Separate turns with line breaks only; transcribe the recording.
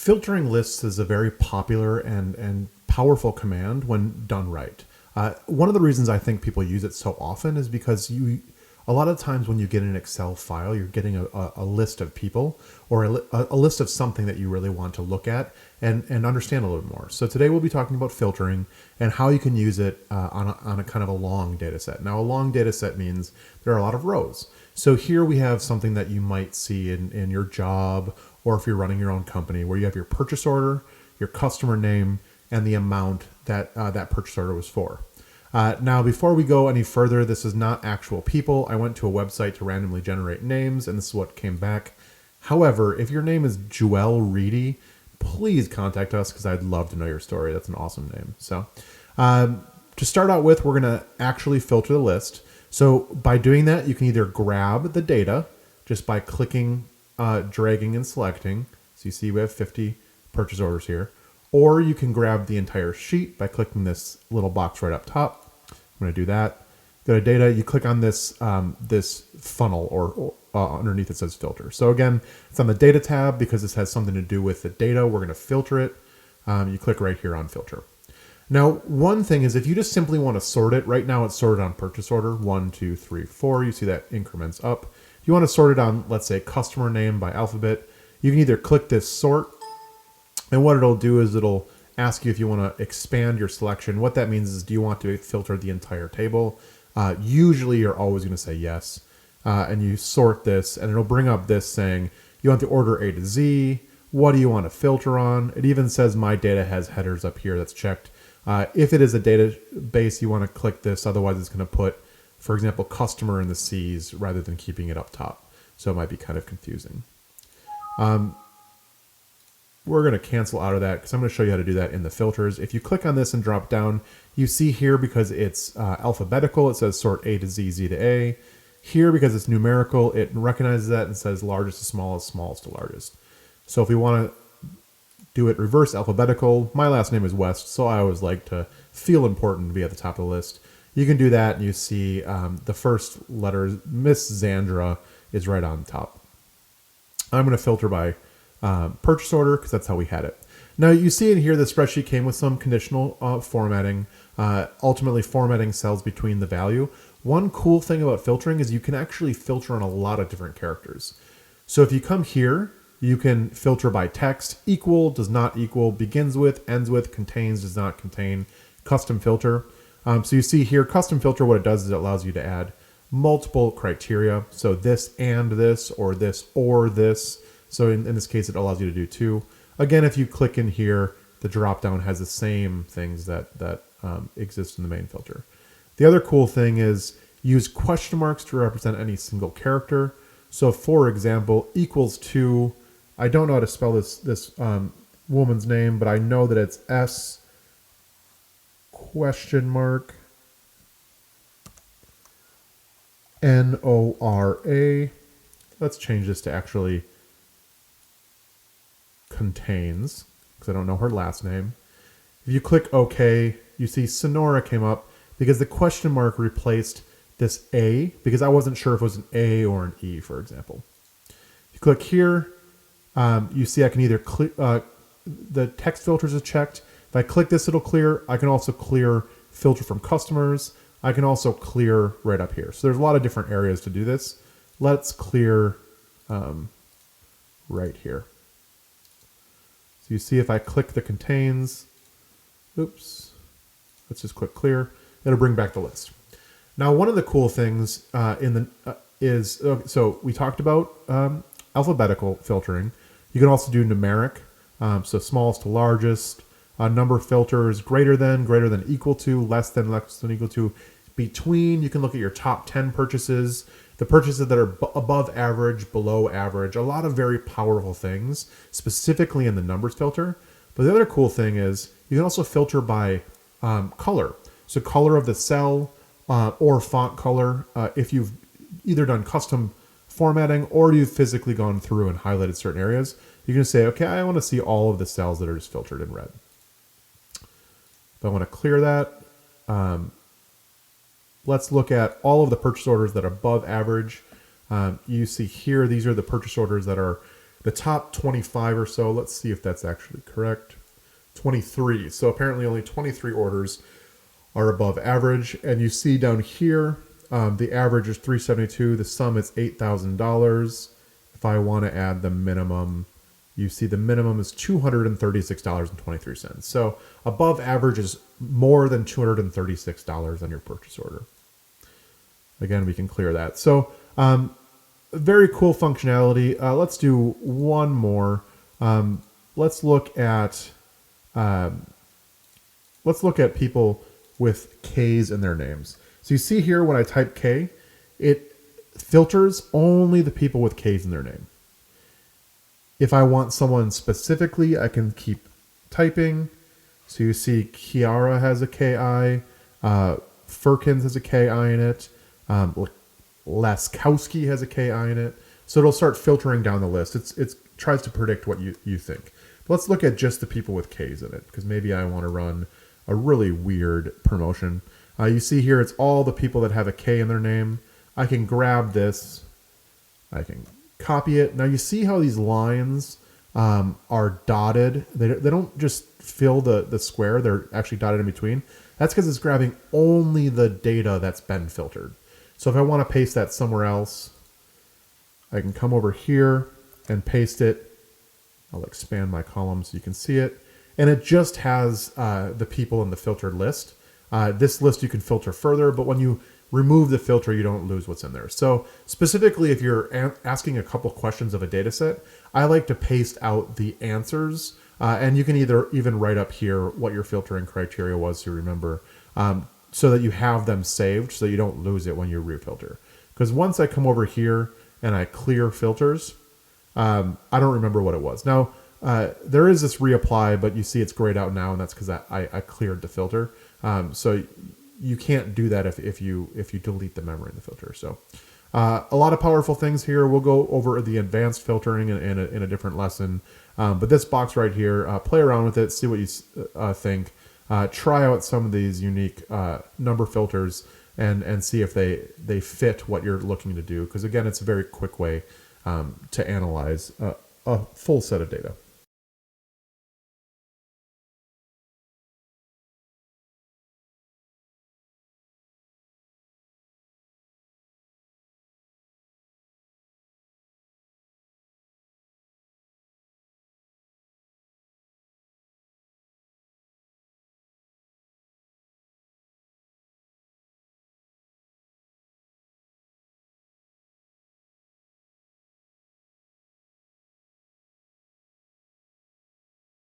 Filtering lists is a very popular and powerful command when done right. One of the reasons I think people use it so often is because a lot of times when you get an Excel file, you're getting a list of people or a list of something that you really want to look at and understand a little more. So today we'll be talking about filtering and how you can use it on a kind of a long data set. Now, a long data set means there are a lot of rows. So here we have something that you might see in your job, or if you're running your own company, where you have your purchase order, your customer name, and the amount that that purchase order was for. Now, before we go any further, this is not actual people. I went to a website to randomly generate names, and this is what came back. However, if your name is Joelle Reedy, please contact us because I'd love to know your story. That's an awesome name. So to start out with, we're going to actually filter the list. So by doing that, you can either grab the data just by clicking, dragging, and selecting. So you see we have 50 purchase orders here. Or you can grab the entire sheet by clicking this little box right up top. I'm going to do that. Go to data. You click on this this funnel or underneath it says filter. So again, it's on the data tab because this has something to do with the data. We're going to filter it. You click right here on filter. Now, one thing is if you just simply want to sort it, right now it's sorted on purchase order, 1, 2, 3, 4. You see that increments up. If you want to sort it on, let's say, customer name by alphabet, you can either click this sort, and what it'll do is it'll ask you if you want to expand your selection. What that means is, do you want to filter the entire table? Usually you're always going to say yes. And you sort this, and it'll bring up this saying, you want the order A to Z. What do you want to filter on? It even says my data has headers up here that's checked. If it is a database, you want to click this. Otherwise, it's going to put, for example, customer in the C's rather than keeping it up top. So it might be kind of confusing. We're going to cancel out of that because I'm going to show you how to do that in the filters. If you click on this and drop down, you see here because it's alphabetical, it says sort A to Z, Z to A. Here, because it's numerical, it recognizes that and says largest to smallest, smallest to largest. So if we want to do it reverse alphabetical, my last name is West, so I always like to feel important to be at the top of the list. You can do that, and you see the first letters, Miss Zandra, is right on top. I'm going to filter by purchase order because that's how we had it. Now you see in here the spreadsheet came with some conditional formatting, ultimately formatting cells between the value. One cool thing about filtering is you can actually filter on a lot of different characters. So if you come here, you can filter by text, equal, does not equal, begins with, ends with, contains, does not contain, custom filter. So you see here, custom filter, what it does is it allows you to add multiple criteria. So this and this, or this or this. So in this case, it allows you to do two. Again, if you click in here, the drop-down has the same things that exist in the main filter. The other cool thing is use question marks to represent any single character. So for example, equals to, I don't know how to spell this woman's name, but I know that it's S question mark Nora. Let's change this to actually contains, because I don't know her last name. If you click OK, you see Sonora came up because the question mark replaced this A, because I wasn't sure if it was an A or an E, for example. If you click here, you see I can either the text filters is checked. If I click this, it'll clear. I can also clear filter from customers. I can also clear right up here. So there's a lot of different areas to do this. Let's clear right here. So you see if I click the contains, oops, let's just click clear. It'll bring back the list. Now, one of the cool things so we talked about alphabetical filtering. You can also do numeric, so smallest to largest. Number filters, greater than, equal to, less than equal to, between. You can look at your top 10 purchases, the purchases that are above average, below average, a lot of very powerful things, specifically in the numbers filter. But the other cool thing is you can also filter by color. So color of the cell or font color. If you've either done custom formatting or you've physically gone through and highlighted certain areas, you can say, okay, I want to see all of the cells that are just filtered in red. If I want to clear that, let's look at all of the purchase orders that are above average. You see here, these are the purchase orders that are The top 25 or so, let's see if that's actually correct. 23. So apparently only 23 orders are above average. And you see down here, the average is 372. The sum is $8,000. If I want to add the minimum, you see the minimum is $236.23. So above average is more than $236 on your purchase order. Again, we can clear that. So very cool functionality. Let's do one more. Let's look at people with K's in their names. So you see here when I type K, it filters only the people with K's in their name. If I want someone specifically, I can keep typing. So you see Kiara has a KI, Firkins has a KI in it, Laskowski has a KI in it. So it'll start filtering down the list. It tries to predict what you think. But let's look at just the people with K's in it, because maybe I want to run a really weird promotion. You see here, it's all the people that have a K in their name. I can grab this. I can copy it. Now you see how these lines are dotted. They don't just fill the square. They're actually dotted in between. That's because it's grabbing only the data that's been filtered. So if I want to paste that somewhere else, I can come over here and paste it. I'll expand my column so you can see it. And it just has the people in the filtered list. This list you can filter further, but when you remove the filter, you don't lose what's in there. So specifically, if you're asking a couple questions of a data set, I like to paste out the answers. And you can even write up here what your filtering criteria was to remember, so that you have them saved so you don't lose it when you refilter. Because once I come over here and I clear filters, I don't remember what it was. Now, there is this reapply, but you see it's grayed out now, and that's because I cleared the filter. So you can't do that if you delete the memory in the filter. So a lot of powerful things here. We'll go over the advanced filtering in a different lesson. But this box right here, play around with it, see what you think. Try out some of these unique number filters and see if they fit what you're looking to do. Because again, it's a very quick way to analyze a full set of data.